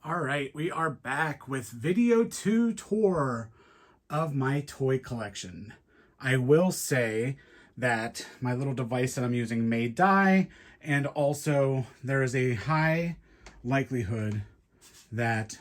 All right, we are back with video 2 tour of my toy collection. I will say that my little device that I'm using may die, and also there is a high likelihood that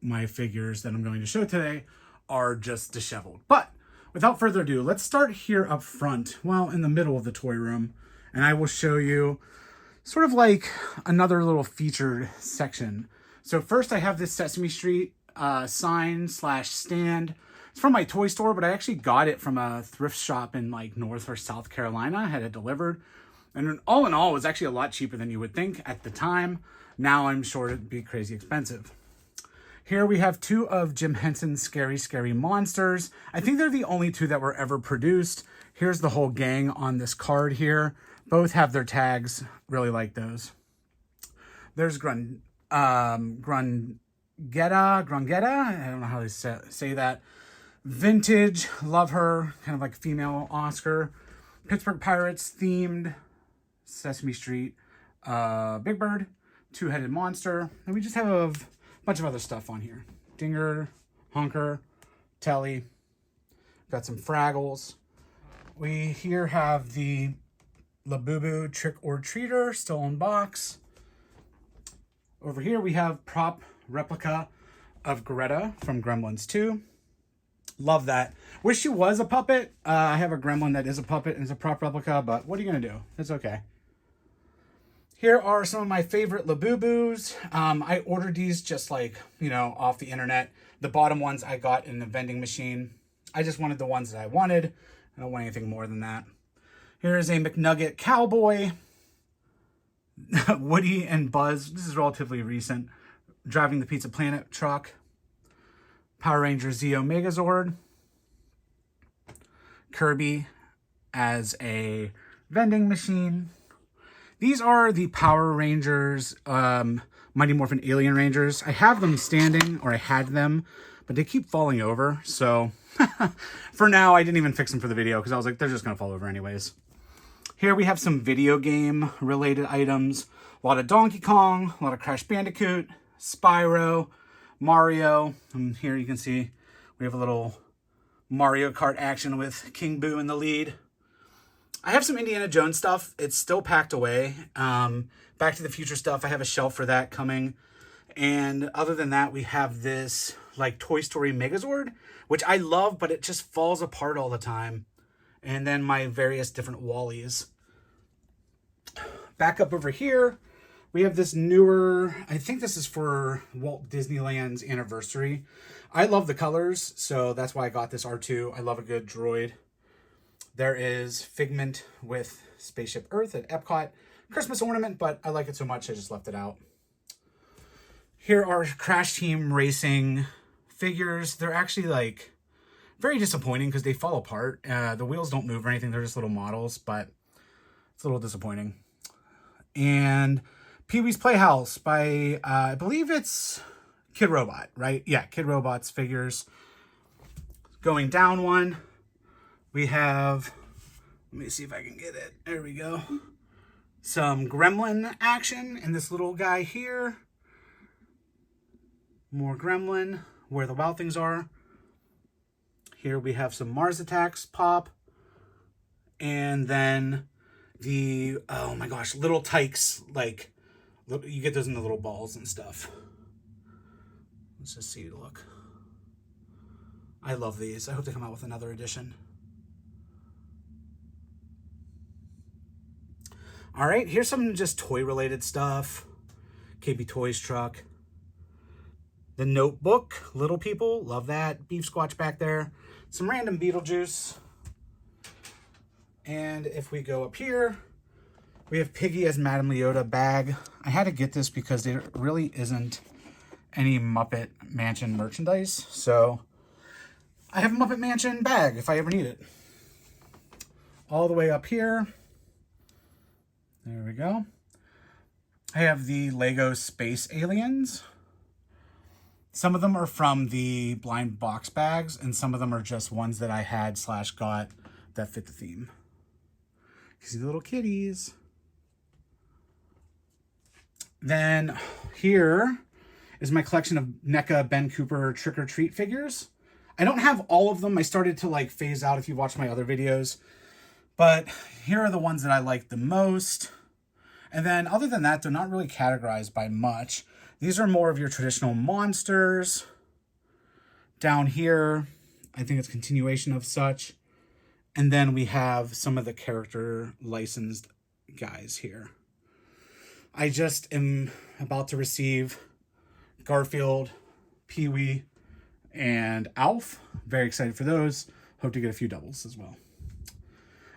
my figures that I'm going to show today are just disheveled. But without further ado, let's start here up front, well, in the middle of the toy room, and I will show you sort of like another little featured section. So first I have this Sesame Street sign slash stand. It's from my toy store, but I actually got it from a thrift shop in like North or South Carolina. I had it delivered. And all in all, it was actually a lot cheaper than you would think at the time. Now I'm sure it'd be crazy expensive. Here we have two of Jim Henson's Scary Monsters. I think they're the only two that were ever produced. Here's the whole gang on this card here. Both have their tags. Really like those. There's Grungetta, I don't know how they say that. Vintage, love her, kind of like female Oscar. Pittsburgh Pirates themed, Sesame Street, Big Bird, two-headed monster. And we just have a bunch of other stuff on here. Dinger, Honker, Telly. Got some Fraggles. We here have the Laboo Trick-or-Treater, still in box. Over here we have prop replica of Greta from Gremlins 2. Love that. Wish she was a puppet. I have a gremlin that is a puppet and is a prop replica, but what are you going to do? It's okay. Here are some of my favorite Laboobos. I ordered these just like, off the internet. The bottom ones I got in the vending machine. I just wanted the ones that I wanted. I don't want anything more than that. Here is a McNugget Cowboy. Woody and Buzz, this is relatively recent, driving the Pizza Planet truck. Power Ranger Zeo Megazord. Kirby as a vending machine. These are the Power Rangers, Mighty Morphin Alien Rangers. I have them standing, or I had them, but they keep falling over. So for now, I didn't even fix them for the video because I was like, they're just going to fall over anyways. Here we have some video game related items. A lot of Donkey Kong, a lot of Crash Bandicoot, Spyro, Mario. And here you can see we have a little Mario Kart action with King Boo in the lead. I have some Indiana Jones stuff. It's still packed away. Back to the Future stuff. I have a shelf for that coming. And other than that, we have this like Toy Story Megazord, which I love, but it just falls apart all the time. And then my various different Wallies. Back up over here, we have this newer, I think this is for Walt Disneyland's anniversary. I love the colors, so that's why I got this R2. I love a good droid. There is Figment with Spaceship Earth at Epcot. Christmas ornament, but I like it so much I just left it out. Here are Crash Team Racing figures. They're actually like very disappointing because they fall apart. The wheels don't move or anything. They're just little models, but it's a little disappointing. And Pee-wee's Playhouse by, I believe it's Kid Robot, right? Yeah, Kid Robot's figures. Going down one, we have, let me see if I can get it. There we go. Some Gremlin action in this little guy here. More Gremlin, Where the Wild Things Are. Here we have some Mars Attacks pop. And then the, oh my gosh, little Tykes, like, you get those in the little balls and stuff. Let's just see, look. I love these. I hope they come out with another edition. All right, here's some just toy-related stuff. KB Toys truck. The Notebook, Little People, love that. Beef Squatch back there. Some random Beetlejuice. And if we go up here, we have Piggy as Madame Leota bag. I had to get this because there really isn't any Muppet Mansion merchandise. So I have a Muppet Mansion bag if I ever need it. All the way up here. There we go. I have the Lego Space Aliens. Some of them are from the blind box bags, and some of them are just ones that I had / got that fit the theme. You see the little kitties. Then here is my collection of NECA Ben Cooper Trick-or-Treat figures. I don't have all of them. I started to like phase out if you watch my other videos. But here are the ones that I like the most. And then other than that, they're not really categorized by much. These are more of your traditional monsters. Down here, I think it's continuation of such. And then we have some of the character licensed guys here. I just am about to receive Garfield, Pee-wee, and Alf. Very excited for those. Hope to get a few doubles as well.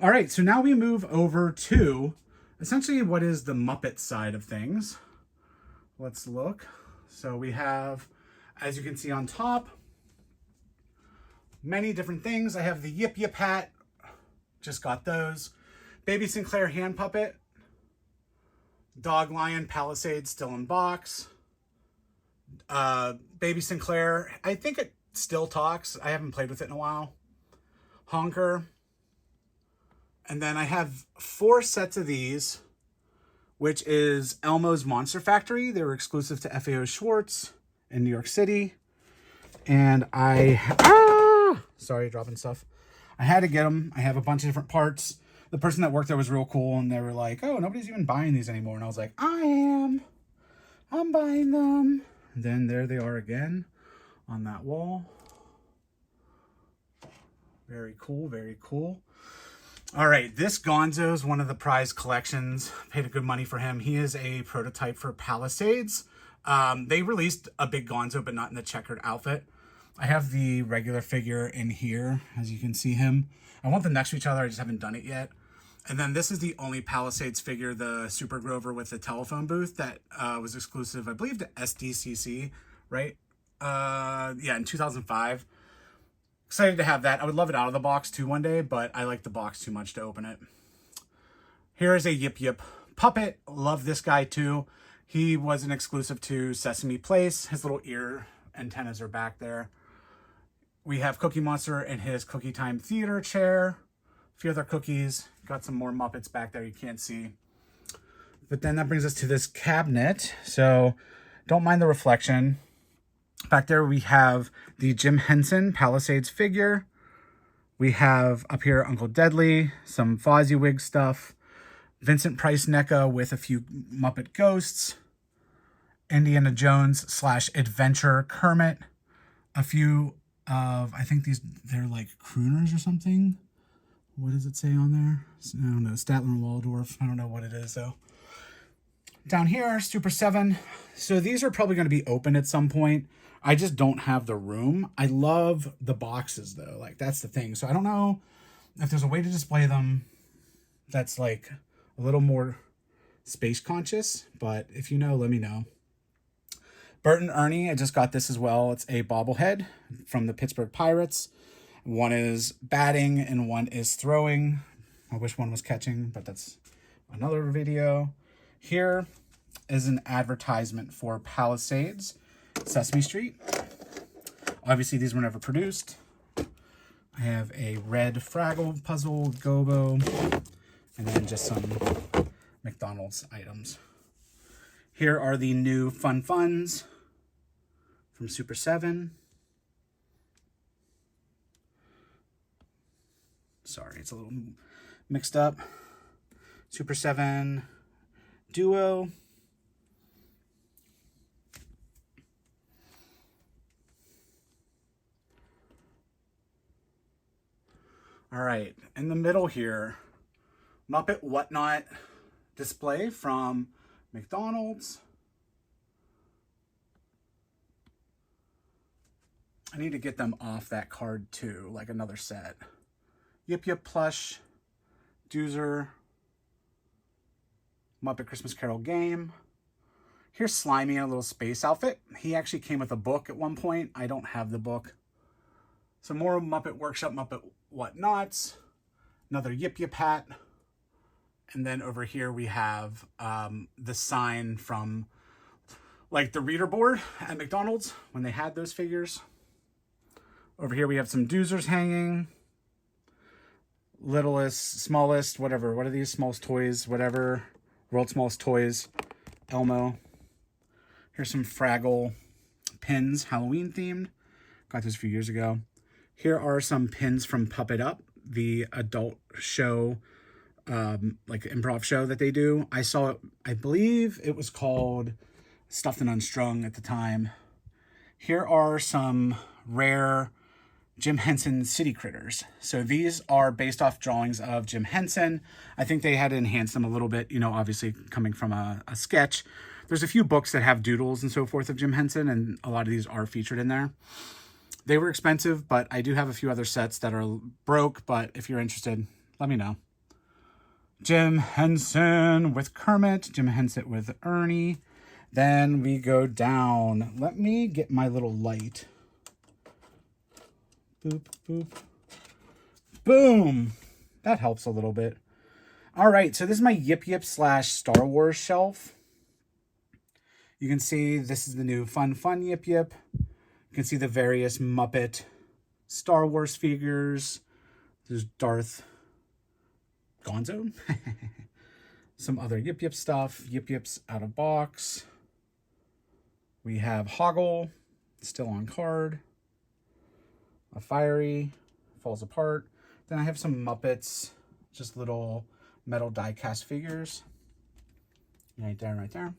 All right, so now we move over to essentially what is the Muppet side of things. Let's look. So we have, as you can see on top, many different things. I have the Yip Yip hat. Just got those. Baby Sinclair hand puppet. Doglion Palisades still in box. Baby Sinclair, I think it still talks. I haven't played with it in a while. Honker. And then I have 4 sets of these, which is Elmo's Monster Factory. They were exclusive to FAO Schwarz in New York City. And sorry, dropping stuff. I had to get them. I have a bunch of different parts. The person that worked there was real cool, and they were like, oh, nobody's even buying these anymore. And I was like, I am. I'm buying them. And then there they are again on that wall. Very cool, very cool. All right, this Gonzo is one of the prize collections. Paid a good money for him. He is a prototype for Palisades. They released a big Gonzo, but not in the checkered outfit. I have the regular figure in here, as you can see him. I want them next to each other. I just haven't done it yet. And then this is the only Palisades figure, the Super Grover with the telephone booth that was exclusive, I believe, to SDCC, right? Yeah, in 2005. Excited to have that. I would love it out of the box too one day, but I like the box too much to open it. Here is a Yip Yip puppet. Love this guy too. He was an exclusive to Sesame Place. His little ear antennas are back there. We have Cookie Monster in his Cookie Time Theater chair. A few other cookies. Got some more Muppets back there you can't see. But then that brings us to this cabinet. So don't mind the reflection. Back there we have the Jim Henson Palisades figure. We have up here Uncle Deadly, some Fozziewig stuff, Vincent Price NECA with a few Muppet ghosts, Indiana Jones / Adventure Kermit, a few of, I think they're like crooners or something. What does it say on there? I don't know, Statler and Waldorf. I don't know what it is though. Down here, Super 7. So these are probably going to be open at some point. I just don't have the room. I love the boxes though. Like that's the thing. So I don't know if there's a way to display them that's like a little more space conscious, but if you know, let me know. Bert and Ernie, I just got this as well. It's a bobblehead from the Pittsburgh Pirates. One is batting and one is throwing. I wish one was catching, but that's another video. Here is an advertisement for Palisades, Sesame Street. Obviously, these were never produced. I have a red Fraggle puzzle, Gobo, and then just some McDonald's items. Here are the new Fun Funs from Super 7. Sorry, it's a little mixed up. Super 7 Duo. All right, in the middle here, Muppet Whatnot display from McDonald's. I need to get them off that card too, like another set. Yip Yip plush, Doozer, Muppet Christmas Carol game. Here's Slimy in a little space outfit. He actually came with a book at one point. I don't have the book. Some more Muppet Workshop, Muppet Whatnots. Another Yip Yip hat. And then over here we have the sign from like the reader board at McDonald's when they had those figures. Over here we have some Doozers hanging. Littlest, smallest, whatever. What are these? Smallest toys, whatever. World's Smallest Toys. Elmo. Here's some Fraggle pins, Halloween themed. Got this a few years ago. Here are some pins from Puppet Up, the adult show, like improv show that they do. I saw it, I believe it was called Stuffed and Unstrung at the time. Here are some rare Jim Henson City Critters. So these are based off drawings of Jim Henson. I think they had to enhance them a little bit, you know, obviously coming from a sketch. There's a few books that have doodles and so forth of Jim Henson, and a lot of these are featured in there. They were expensive, but I do have a few other sets that are broke, but if you're interested, let me know. Jim Henson with Kermit, Jim Henson with Ernie. Then we go down. Let me get my little light. Boop, boop. Boom! That helps a little bit. All right, so this is my Yip Yip / Star Wars shelf. You can see this is the new Fun Yip Yip. You can see the various Muppet Star Wars figures. There's Darth Gonzo. Some other Yip Yip stuff. Yip Yip's out of box. We have Hoggle, still on card. A Fiery, falls apart. Then I have some Muppets, just little metal die-cast figures. Right there, right there.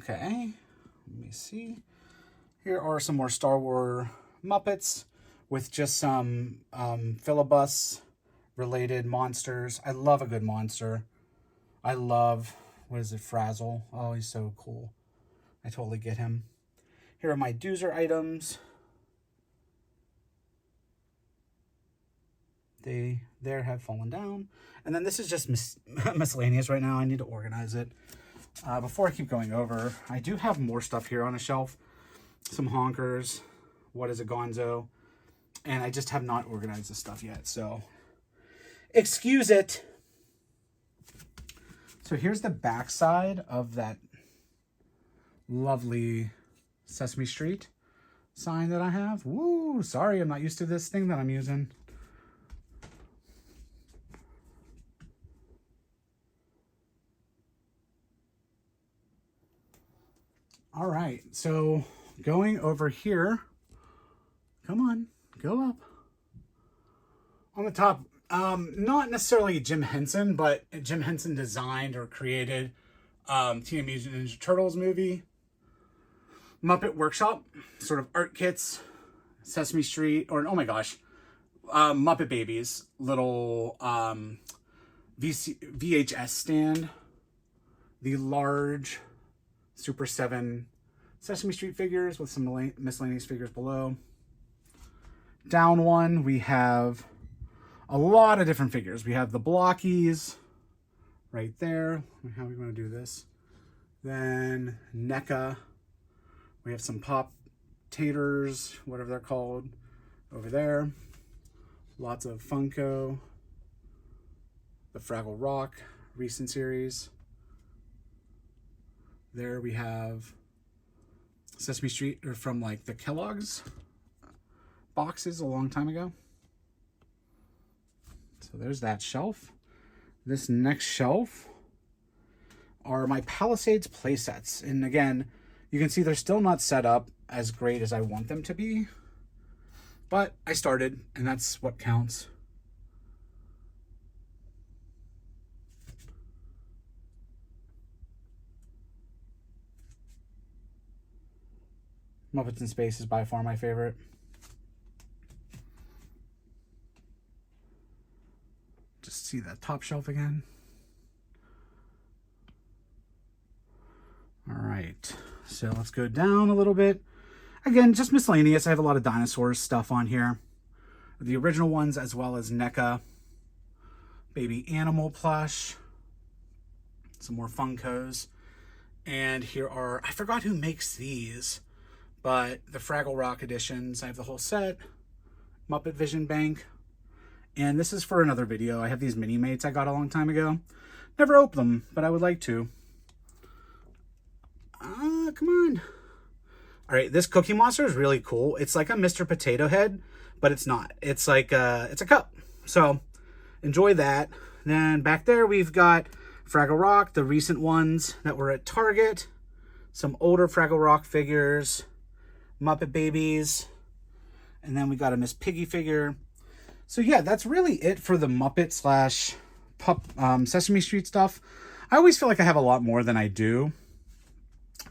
Okay, let me see. Here are some more Star Wars Muppets with just some Filibus related monsters. I love a good monster. I love, what is it, Frazzle. Oh, he's so cool. I totally get him. Here are my doozer items. They there have fallen down. And then this is just miscellaneous right now. I need to organize it. Before I keep going over, I do have more stuff here on a shelf. Some honkers. What is a Gonzo? And I just have not organized this stuff yet. So, excuse it. So here's the back side of that lovely Sesame Street sign that I have. Woo! Sorry, I'm not used to this thing that I'm using. All right, so going over here, come on, go up. On the top, not necessarily Jim Henson, but Jim Henson designed or created Teenage Mutant Ninja Turtles movie. Muppet Workshop, sort of art kits, Sesame Street, or oh my gosh, Muppet Babies, little VHS stand, the large Super 7 Sesame Street figures with some miscellaneous figures below. Down one, we have a lot of different figures. We have the Blockies right there. How are we going to do this? Then NECA. We have some Pop Taters, whatever they're called, over there. Lots of Funko. The Fraggle Rock recent series. There we have Sesame Street, or from like the Kellogg's boxes a long time ago. So there's that shelf. This next shelf are my Palisades playsets. And again, you can see they're still not set up as great as I want them to be. But I started, and that's what counts. Muppets in Space is by far my favorite. Just see that top shelf again. All right, so let's go down a little bit. Again, just miscellaneous. I have a lot of dinosaurs stuff on here. The original ones, as well as NECA. Baby animal plush. Some more Funkos. And here are, I forgot who makes these, but the Fraggle Rock editions. I have the whole set. Muppet Vision Bank. And this is for another video. I have these mini mates I got a long time ago. Never opened them, but I would like to. Come on. All right, this Cookie Monster is really cool. It's like a Mr. Potato Head, but it's not. It's like it's a cup. So enjoy that. Then back there we've got Fraggle Rock, the recent ones that were at Target. some older Fraggle Rock figures, Muppet babies, and then we got a Miss Piggy figure. So yeah, that's really it for the Muppet slash Sesame Street stuff. I always feel like I have a lot more than I do,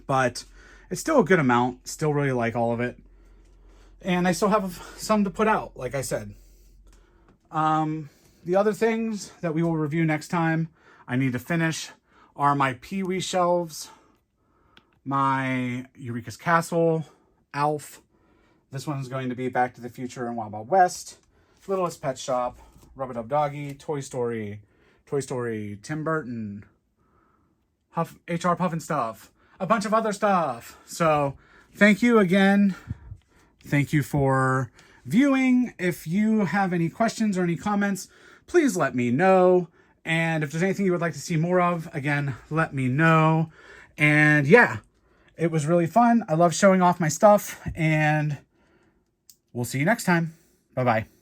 but it's still a good amount. Still really like all of it. And I still have some to put out, like I said. The other things that we will review next time I need to finish are my Pee-wee shelves, my Eureka's Castle, Alf. This one's going to be Back to the Future and Wild Wild West, Littlest Pet Shop, Rub-a-Dub Doggy, Toy Story, Tim Burton, HR Puffin stuff, a bunch of other stuff. So thank you again. Thank you for viewing. If you have any questions or any comments, please let me know. And if there's anything you would like to see more of, again, let me know. And yeah, it was really fun. I love showing off my stuff, and we'll see you next time. Bye-bye.